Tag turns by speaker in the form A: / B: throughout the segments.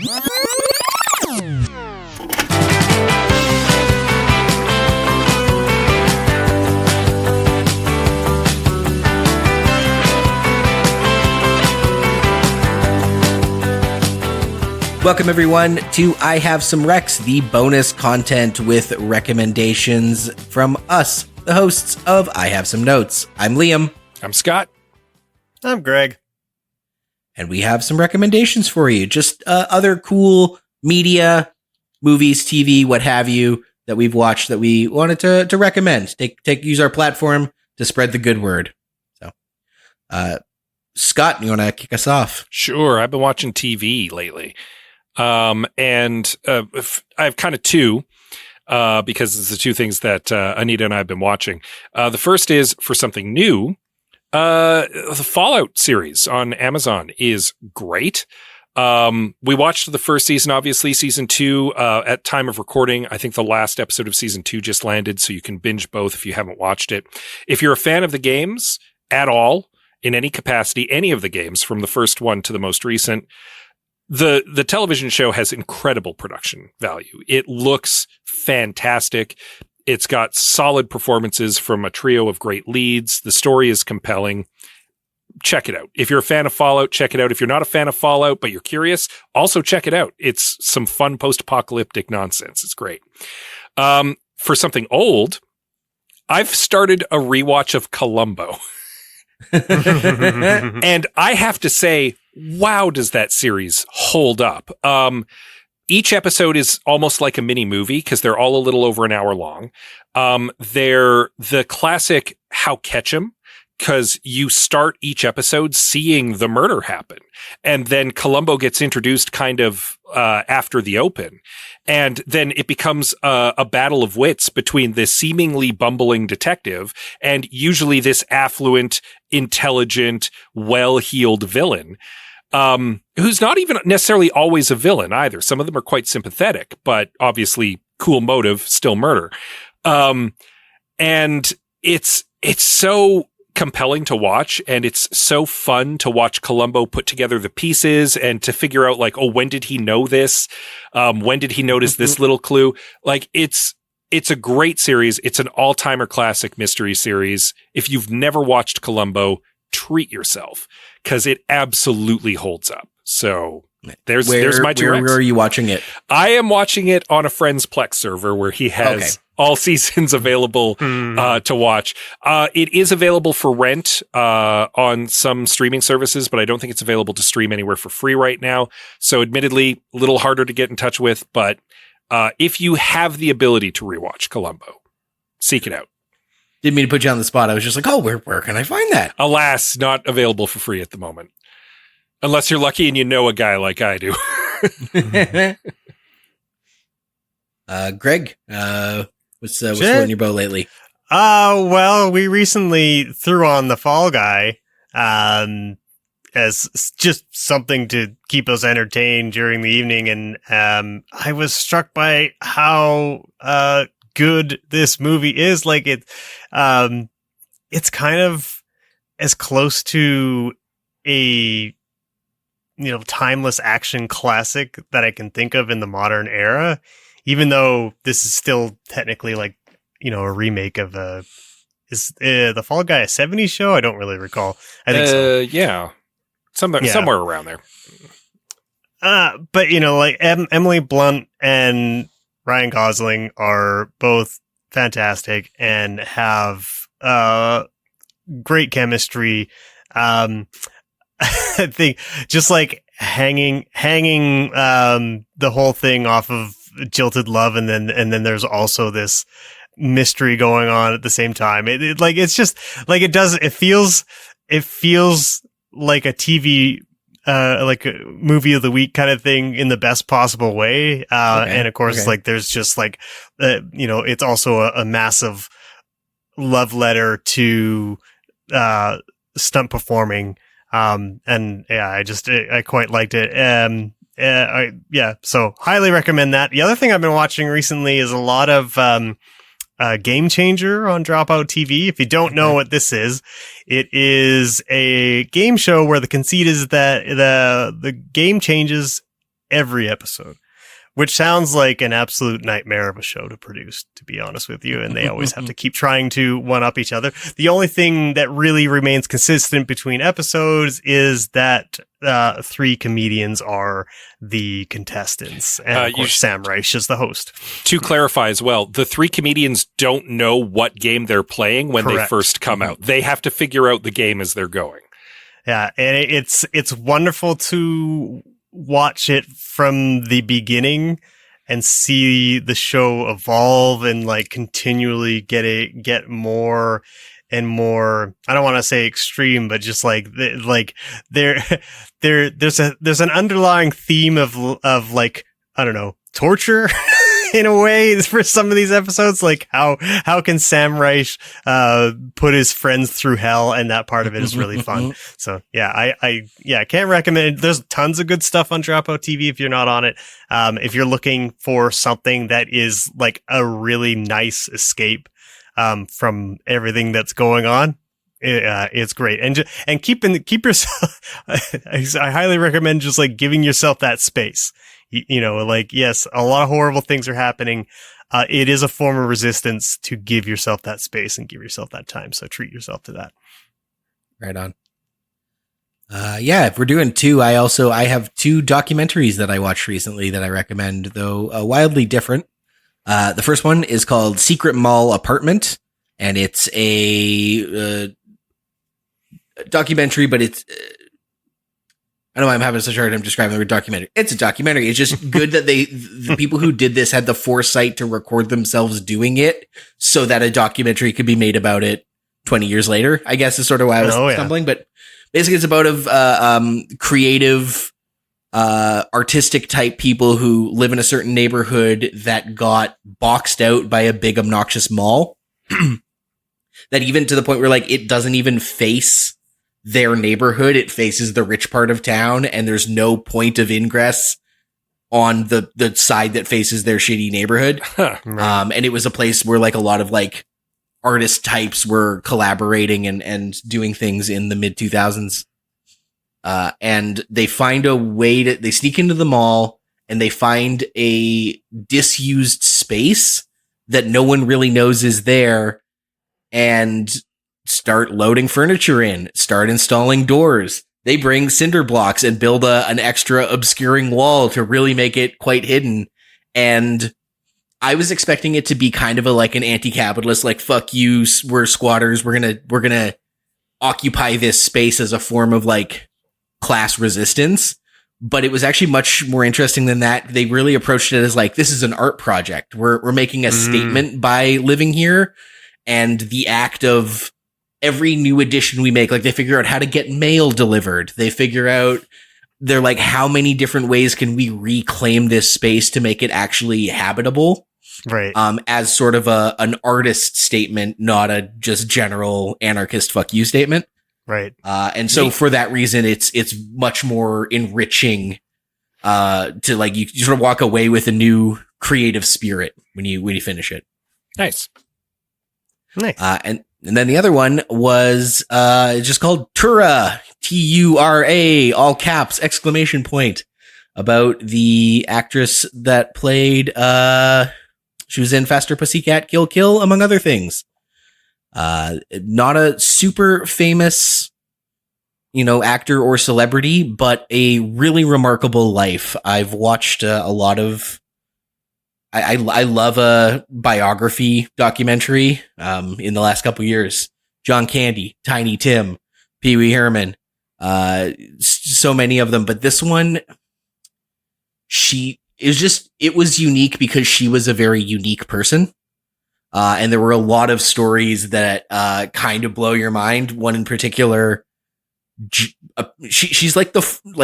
A: Welcome, everyone, to I Have Some Recs, the bonus content with recommendations from us, the hosts of I Have Some Notes. I'm Liam.
B: I'm Scott.
C: I'm Greg.
A: And we have some recommendations for you. Just other cool media, movies, TV, what have you, that we've watched that we wanted to recommend. Use our platform to spread the good word. So, Scott, you want to kick us off?
B: Sure. I've been watching TV lately. And I have kind of two, because it's the two things that Anita and I have been watching. The first is for something new. The Fallout series on Amazon is great. We watched the first season, obviously. Season 2, at time of recording, I think the last episode of season 2 just landed, so you can binge both if you haven't watched it. If you're a fan of the games at all, in any capacity, any of the games from the first one to the most recent, the television show has incredible production value. It looks fantastic. It's got solid performances from a trio of great leads. The story is compelling. Check it out. If you're a fan of Fallout, check it out. If you're not a fan of Fallout, but you're curious, also check it out. It's some fun post-apocalyptic nonsense. It's great. For something old, I've started a rewatch of Columbo. And I have to say, wow, does that series hold up? Each episode is almost like a mini movie because they're all a little over an hour long. They're the classic how catch 'em, because you start each episode seeing the murder happen. And then Columbo gets introduced kind of after the open. And then it becomes a battle of wits between this seemingly bumbling detective and usually this affluent, intelligent, well-heeled villain. Who's not even necessarily always a villain either. Some of them are quite sympathetic, but obviously cool motive, still murder. And it's so compelling to watch, and it's so fun to watch Columbo put together the pieces and to figure out, like, oh, when did he know this? When did he notice this little clue? Like, it's a great series. It's an all-timer classic mystery series. If you've never watched Columbo, treat yourself, because it absolutely holds up. So there's my two.
A: Where are you watching it?
B: I am watching it on a friend's Plex server where he has all seasons available to watch. It is available for rent on some streaming services, but I don't think it's available to stream anywhere for free right now. So admittedly, a little harder to get in touch with, but if you have the ability to rewatch Columbo, seek it out.
A: Didn't mean to put you on the spot. I was just like, oh, where can I find that?
B: Alas, not available for free at the moment. Unless you're lucky and you know a guy like I do.
A: Greg, what's floating your boat lately?
C: Well, we recently threw on The Fall Guy as just something to keep us entertained during the evening. And I was struck by how good this movie is. Like, it's kind of as close to a timeless action classic that I can think of in the modern era, even though this is still technically like a remake of is The Fall Guy a 70s show? I don't really recall. I think so.
B: Yeah. Somewhere around there.
C: But like Emily Blunt and Ryan Gosling are both fantastic and have great chemistry. I think just like hanging the whole thing off of Jilted Love, and then there's also this mystery going on at the same time. It feels like a TV like a movie of the week kind of thing in the best possible way. And of course, like there's just like, it's also a massive love letter to, stunt performing. And yeah, I quite liked it. So highly recommend that. The other thing I've been watching recently is a lot of, Game Changer on Dropout TV. If you don't know what this is, it is a game show where the conceit is that the game changes every episode, which sounds like an absolute nightmare of a show to produce, to be honest with you. And they always have to keep trying to one up each other. The only thing that really remains consistent between episodes is that 3 comedians are the contestants. And of course, Sam Reich is the host.
B: To clarify as well, the 3 comedians don't know what game they're playing when they first come out. They have to figure out the game as they're going.
C: Yeah. And it's wonderful to watch it from the beginning and see the show evolve and like continually get more and more. I don't want to say extreme, but just like there's an underlying theme of like, I don't know, torture in a way for some of these episodes. Like how can Sam Reich put his friends through hell, and that part of it is really fun. So yeah, I can't recommend it. There's tons of good stuff on Dropout TV if you're not on it. If you're looking for something that is like a really nice escape from everything that's going on, it's great. And keep yourself I highly recommend just like giving yourself that space. You know, like, yes, a lot of horrible things are happening. It is a form of resistance to give yourself that space and give yourself that time. So treat yourself to that.
A: Right on. Yeah, if we're doing 2, I have 2 documentaries that I watched recently that I recommend, though wildly different. The first one is called Secret Mall Apartment, and it's a documentary, but it's I know I'm having such a hard time describing the word documentary. It's a documentary. It's just good that the people who did this had the foresight to record themselves doing it so that a documentary could be made about it 20 years later, I guess is sort of why I was stumbling. But basically it's about creative, artistic type people who live in a certain neighborhood that got boxed out by a big obnoxious mall. That even to the point where like it doesn't even face their neighborhood, it faces the rich part of town, and there's no point of ingress on the side that faces their shitty neighborhood.
C: Right.
A: And it was a place where like a lot of like artist types were collaborating and doing things in the mid 2000s. And they find a way they sneak into the mall and they find a disused space that no one really knows is there, and start loading furniture in, start installing doors. They bring cinder blocks and build an extra obscuring wall to really make it quite hidden. And I was expecting it to be kind of like an anti-capitalist, like, fuck you, we're squatters. We're gonna occupy this space as a form of like class resistance. But it was actually much more interesting than that. They really approached it as like, this is an art project. We're making a statement by living here. And the act of every new edition we make, like they figure out how to get mail delivered. They figure out, they're like, how many different ways can we reclaim this space to make it actually habitable?
C: Right.
A: As sort of an artist statement, not a just general anarchist fuck you statement.
C: Right.
A: And so for that reason, it's much more enriching, to like, you sort of walk away with a new creative spirit when you finish it.
B: Nice.
A: And then the other one was just called Tura, Tura, all caps, exclamation point, about the actress that played, she was in Faster Pussycat Kill Kill, among other things. Not a super famous, actor or celebrity, but a really remarkable life. I've watched a lot of, I love a biography documentary in the last couple years. John Candy, Tiny Tim, Pee Wee Herman, so many of them. But this one, it was unique because she was a very unique person. And there were a lot of stories that kind of blow your mind. One in particular, she's like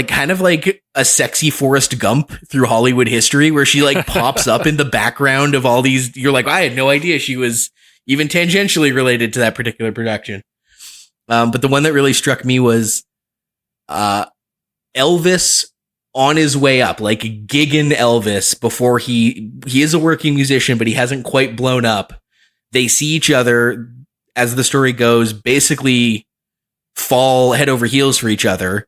A: kind of like a sexy Forrest Gump through Hollywood history, where she like pops up in the background of all these. You're like, I had no idea she was even tangentially related to that particular production. But the one that really struck me was Elvis on his way up, like gigging Elvis before he is a working musician, but he hasn't quite blown up. They see each other, as the story goes, basically fall head over heels for each other.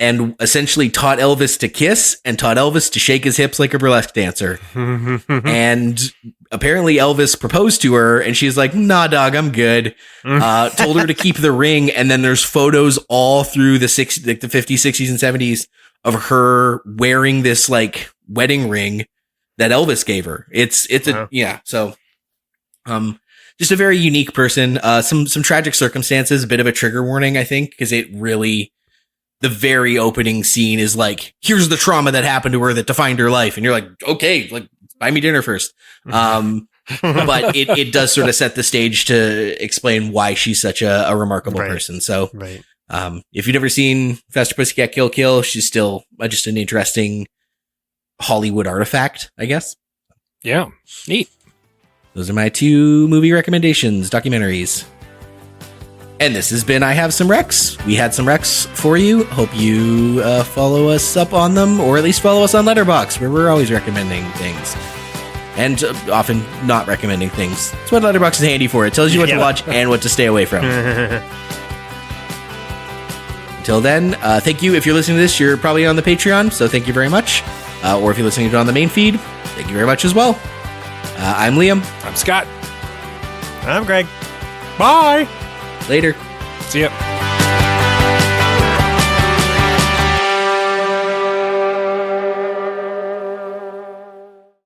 A: and essentially taught Elvis to kiss and taught Elvis to shake his hips like a burlesque dancer. And apparently Elvis proposed to her and she's like, nah, dog, I'm good. Told her to keep the ring. And then there's photos all through the 50s, 60s, and 70s of her wearing this like wedding ring that Elvis gave her. It's So, just a very unique person. Some tragic circumstances, a bit of a trigger warning, I think, because it really, the very opening scene is like, here's the trauma that happened to her that defined her life. And you're like, okay, like buy me dinner first. But it does sort of set the stage to explain why she's such a remarkable person. So, if you've never seen Faster Pussycat Kill Kill, she's still just an interesting Hollywood artifact, I guess.
B: Yeah. Neat.
A: Those are my 2 movie recommendations, documentaries. And this has been I Have Some Recs. We had some recs for you. Hope you follow us up on them, or at least follow us on Letterboxd, where we're always recommending things. And often not recommending things. That's what Letterboxd is handy for. It tells you what to watch and what to stay away from. Until then, thank you. If you're listening to this, you're probably on the Patreon, so thank you very much. Or if you're listening to it on the main feed, thank you very much as well. I'm Liam.
B: I'm Scott.
C: I'm Greg.
B: Bye.
A: Later.
B: See ya.